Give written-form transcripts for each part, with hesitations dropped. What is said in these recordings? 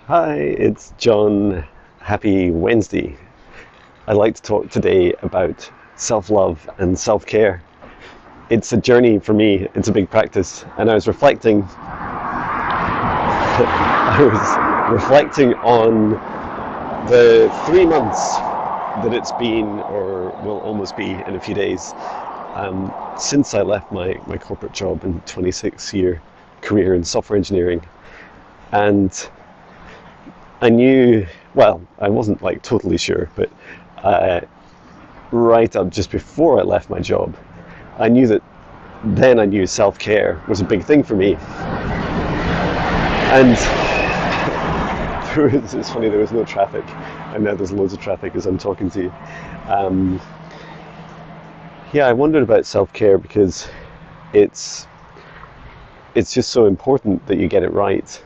Hi, it's John. Happy Wednesday. I'd like to talk today about self-love and self-care. It's a journey for me, it's a big practice, and I was reflecting on the 3 months that it's been, or will almost be in a few days, since I left my corporate job and 26-year career in software engineering. And I knew, well, I wasn't like totally sure, but uh, right up just before I left my job, I knew that then I knew self-care was a big thing for me. And it's funny, there was no traffic, and now there's loads of traffic as I'm talking to you. Um, yeah, I wondered about self-care because it's it's just so important that you get it right.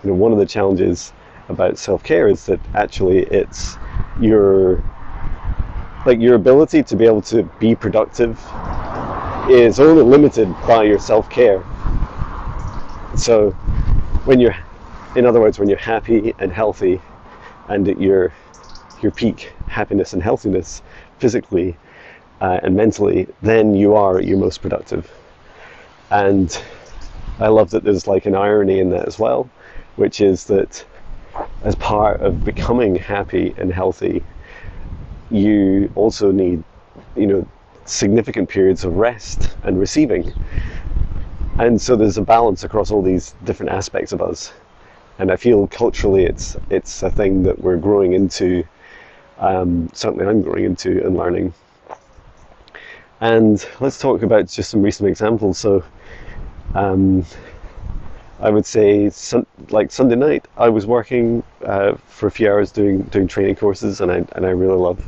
You know, one of the challenges about self-care is that actually it's your your ability to be able to be productive is only limited by your self-care. So when you're, in other words, when you're happy and healthy and at your peak happiness and healthiness physically and mentally, then you are at your most productive. And I love that there's like an irony in that as well, which is that as part of becoming happy and healthy, you also need, significant periods of rest and receiving. And so there's a balance across all these different aspects of us. And I feel culturally it's a thing that we're growing into, certainly I'm growing into and learning. And let's talk about just some recent examples. So I would say like Sunday night, I was working for a few hours doing training courses, and I really love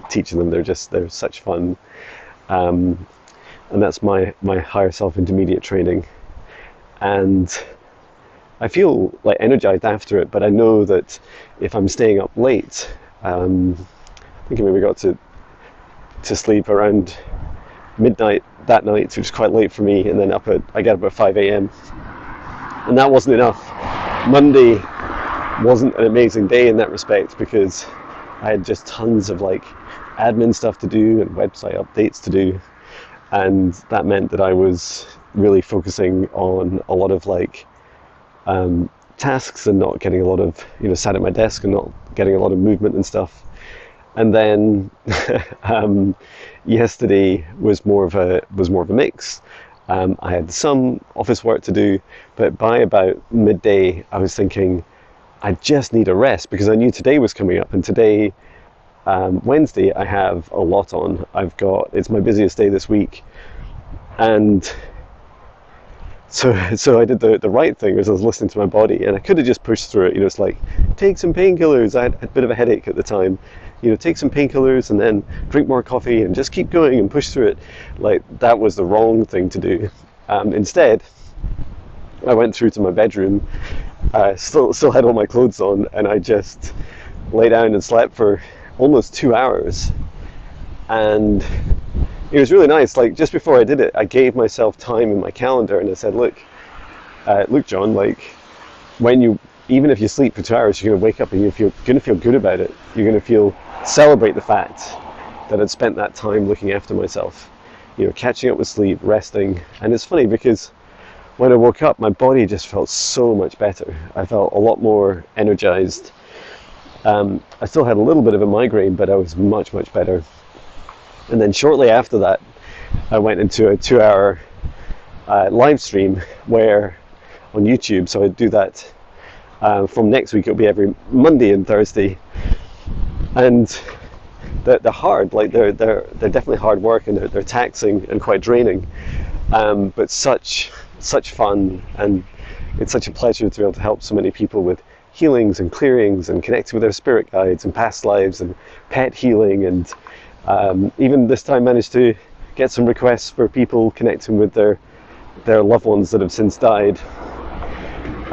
teaching them. They're such fun, and that's my higher self intermediate training, and I feel like energized after it. But I know that if I'm staying up late, I think I maybe got to sleep around midnight that night, which is quite late for me, and then I get up at 5 a.m. and that wasn't enough. Monday wasn't an amazing day in that respect because I had just tons of like admin stuff to do and website updates to do, and that meant that I was really focusing on a lot of tasks and not getting a lot of, sat at my desk and not getting a lot of movement and stuff. And then yesterday was more of a mix. I had some office work to do, but by about midday, I was thinking, I just need a rest because I knew today was coming up, and today, Wednesday, I have a lot on. It's my busiest day this week, and so I did the right thing as I was listening to my body, and I could have just pushed through it. It's like, take some painkillers. I had a bit of a headache at the time. Take some painkillers and then drink more coffee and just keep going and push through it. Like, that was the wrong thing to do. Instead, I went through to my bedroom, still had all my clothes on, and I just lay down and slept for almost 2 hours. And it was really nice. Like, just before I did it, I gave myself time in my calendar, and I said, look, John, like, even if you sleep for 2 hours, you're going to wake up and you're going to feel good about it. You're going to celebrate the fact that I'd spent that time looking after myself, catching up with sleep, resting. And it's funny because when I woke up, my body just felt so much better. I felt a lot more energized. I still had a little bit of a migraine, but I was much, much better. And then shortly after that, I went into a 2-hour live stream on YouTube. So I'd do that from next week. It'll be every Monday and Thursday. And they're hard, like they're definitely hard work, and they're taxing and quite draining, but such fun, and it's such a pleasure to be able to help so many people with healings and clearings and connecting with their spirit guides and past lives and pet healing, and even this time managed to get some requests for people connecting with their loved ones that have since died.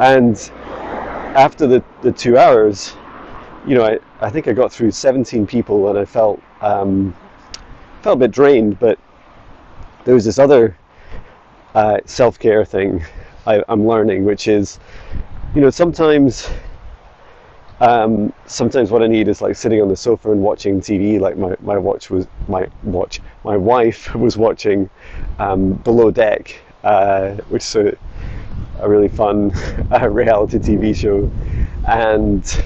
And after the 2 hours, I think I got through 17 people, and I felt a bit drained. But there was this other self-care thing I'm learning, which is, sometimes Sometimes what I need is like sitting on the sofa and watching TV. Like my wife was watching Below Deck, which is a really fun reality TV show, and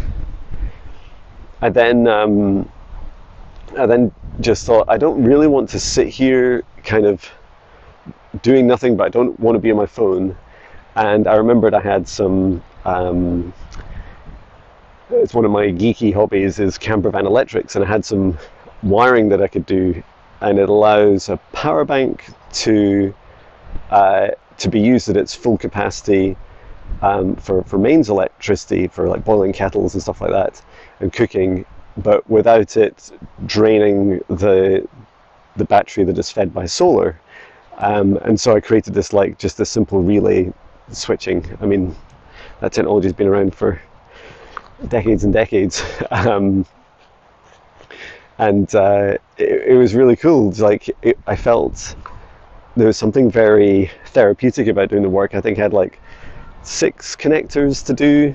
I then just thought I don't really want to sit here kind of doing nothing, but I don't want to be on my phone. And I remembered I had some. It's one of my geeky hobbies is camper van electrics, and I had some wiring that I could do, and it allows a power bank to be used at its full capacity for mains electricity, for like boiling kettles and stuff like that, and cooking, but without it draining the battery that is fed by solar. And so I created this like just a simple relay switching. I mean, that technology's been around for decades and decades, and it was really cool. I felt there was something very therapeutic about doing the work. I think I had like 6 connectors to do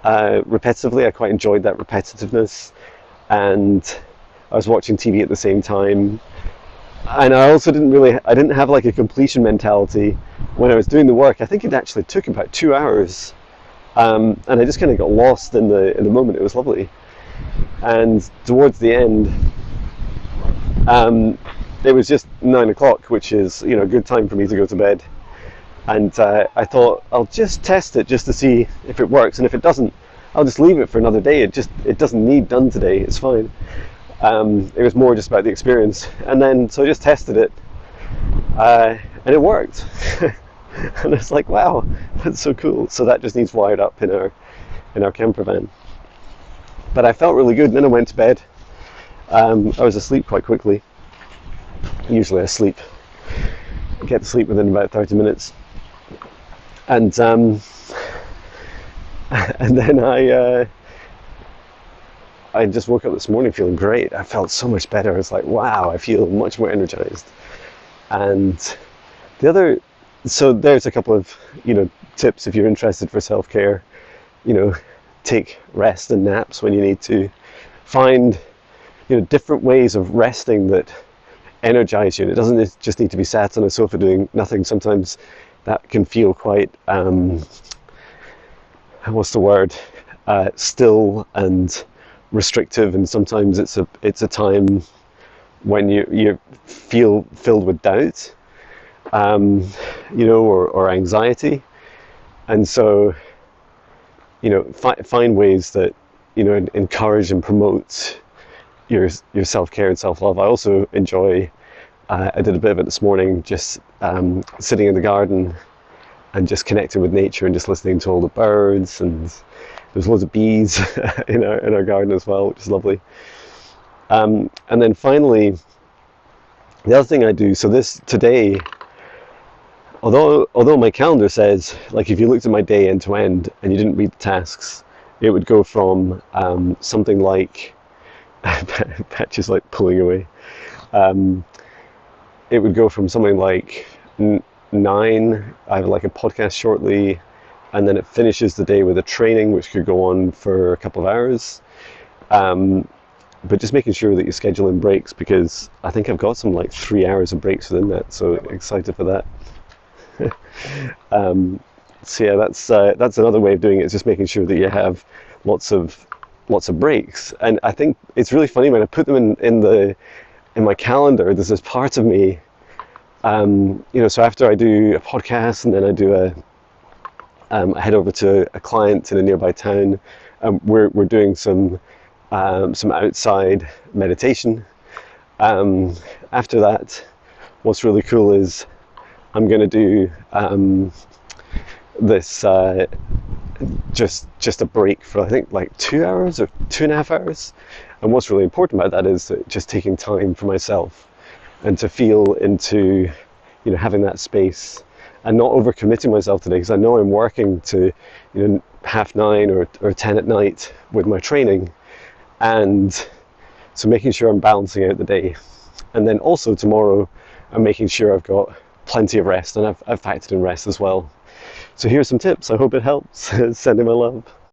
repetitively. I quite enjoyed that repetitiveness, and I was watching TV at the same time. And I also I didn't have like a completion mentality when I was doing the work. I think it actually took about 2 hours. And I just kind of got lost in the moment. It was lovely. And towards the end, it was just 9 o'clock, which is, you know, a good time for me to go to bed. And I thought I'll just test it just to see if it works. And if it doesn't, I'll just leave it for another day. It doesn't need done today. It's fine. It was more just about the experience. And then so I just tested it, and it worked. And it's like, wow, that's so cool. So that just needs wired up in our camper van. But I felt really good, and then I went to bed. I was asleep quite quickly. Usually I get to sleep within about 30 minutes. And and then I just woke up this morning feeling great. I felt so much better. I was like, wow, I feel much more energized. And so there's a couple of, you know, tips if you're interested for self-care. You know, take rest and naps when you need to. Find, you know, different ways of resting that energize you. And it doesn't just need to be sat on a sofa doing nothing. Sometimes that can feel quite, still and restrictive. And sometimes it's a time when you feel filled with doubt. You know, or anxiety, and so, you know, find ways that, you know, encourage and promote your self-care and self-love. I also enjoy. I did a bit of it this morning, just sitting in the garden and just connecting with nature and just listening to all the birds, and there's loads of bees in our garden as well, which is lovely. And then finally, the other thing I do. So today. Although my calendar says, like, if you looked at my day end to end and you didn't read the tasks, it would go from something like, Patch is like pulling away. It would go from something like 9, I have like a podcast shortly, and then it finishes the day with a training which could go on for a couple of hours. But just making sure that you schedule in breaks, because I think I've got some like 3 hours of breaks within that, so excited for that. So yeah, that's another way of doing it, is just making sure that you have lots of breaks. And I think it's really funny when I put them in my calendar. There's this part of me, you know. So after I do a podcast, and then I head over to a client in a nearby town. We're doing some outside meditation. After that, what's really cool is I'm going to do this just a break for, I think, like 2 hours or 2.5 hours. And what's really important about that is just taking time for myself and to feel into, you know, having that space and not overcommitting myself today, because I know I'm working to, you know, 9:30 or 10 at night with my training, and so making sure I'm balancing out the day. And then also tomorrow I'm making sure I've got plenty of rest, and I've factored in rest as well. So here's some tips. I hope it helps. Sending my love.